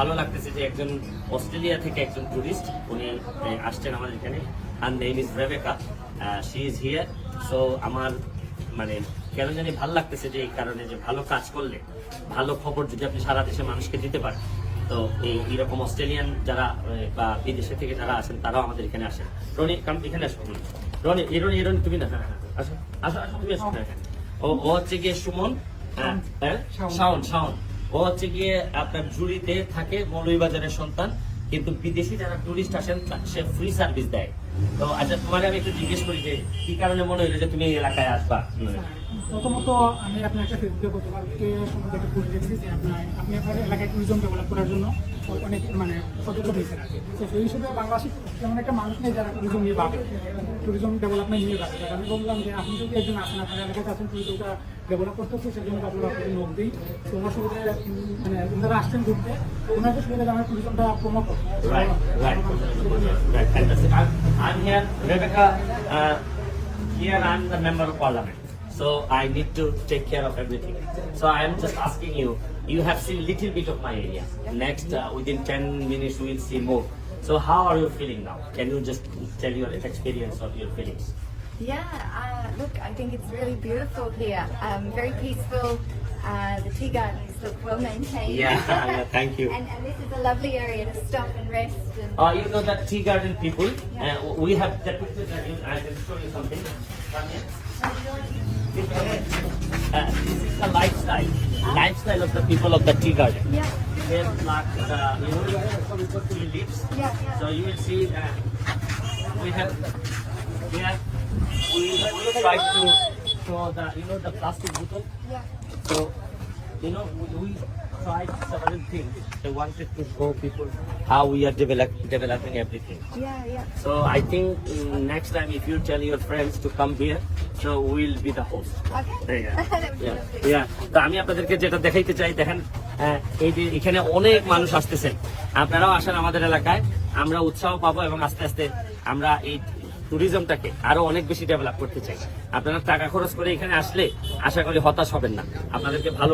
ভালো লাগতেছে যে একজন অস্ট্রেলিয়া থেকে একজন টুরিস্ট উনি আসছেন আমাদের এখানে। আর name is Rebecca, she is here. So আমার মানে কেন জানি ভালো লাগতেছে যে এই কারণে যে ভালো কাজ করলে ভালো খবর যদি আপনি সারা দেশের মানুষকে দিতে পারেন, তো এইরকম অস্ট্রেলিয়ান যারা বা বিদেশে থেকে যারা আসেন তারাও আমাদের এখানে আসেন। রনি এখানে আসো, রনি রনি তুমি না, হ্যাঁ আসো আসো আসো, তুমি আসো। হ্যাঁ ও হচ্ছে গিয়ে সুমন, হ্যাঁ শাওন শাওন। ও হচ্ছে গিয়ে আপনার জুড়িতে থাকে, মৌলভীবাজারের সন্তান, কিন্তু বিদেশি যারা টুরিস্ট আসেন সে ফ্রি সার্ভিস দেয়। তো আচ্ছা তোমার আমি একটু জিজ্ঞেস করি যে কি কারণে মনে হলো যে তুমি এই এলাকায় আসবা? প্রথমত আমি আপনার একটা ফেসবুকে গতকালকে সম্বন্ধে একটা পোস্ট দেখছি যে আপনি আপনার এলাকায় ট্যুরিজম ডেভেলপ করার জন্য অনেক মানে সতর্ক হয়েছেন আর কি। তো সেই হিসেবে বাংলাদেশে তেমন একটা মানুষ নেই যারা ট্যুরিজম নিয়ে ভাবে, ট্যুরিজম ডেভেলপমেন্ট নিয়ে ভাবে। আমি বললাম যে আপনি যদি একজন আসেন, আপনার এলাকাতে আছেন, ট্যুরিজমটা ডেভেলপ করতে হচ্ছে, সেজন্য আপনারা আপনাকে নোট দিই। তো ওনার সুবিধা মানে ওনারা আসছেন ঘুরতে, ওনাকে সুবিধা আমার ট্যুরিজমটা প্রমোট করতে। Right, fantastic. I'm here, Rebecca. Here I'm the member of parliament, so I need to take care of everything. So I am just asking you. You have seen little bit of my area. Next, within 10 minutes, we will see more. So how are you feeling now? Can you just tell your experience or your feelings? Yeah, look, I think it's really beautiful here. Very peaceful. The tea gardens look well maintained. Yeah, thank you. And this is a lovely area to stop and rest. And You know that tea garden people, we have depicted that. I can show you something. Come here. This is the lifestyle of the people of the tea garden. yeah, They plant the leaves. yeah, So you will see we have here we try to show the plastic bottle. yeah. So we tried several things. They wanted to show people how we are developing everything. Yeah. So I think next time if you tell your friends to come here, so we'll be the host. Okay. Yeah. That would be lovely. তো আমি আপনাদেরকে যেটা দেখাইতে চাই, দেখেন এই যে এখানে অনেক মানুষ আসতেছেন, আপনারাও আসেন আমাদের এলাকায়, আমরা উৎসাহ পাবো এবং আস্তে আস্তে আমরা এই ট্যুরিজমটাকে আরো অনেক বেশি ডেভেলপ করতে চাই। আপনারা টাকা খরচ করে এখানে আসলে আশা করি হতাশ হবেন না, আপনাদেরকে ভালো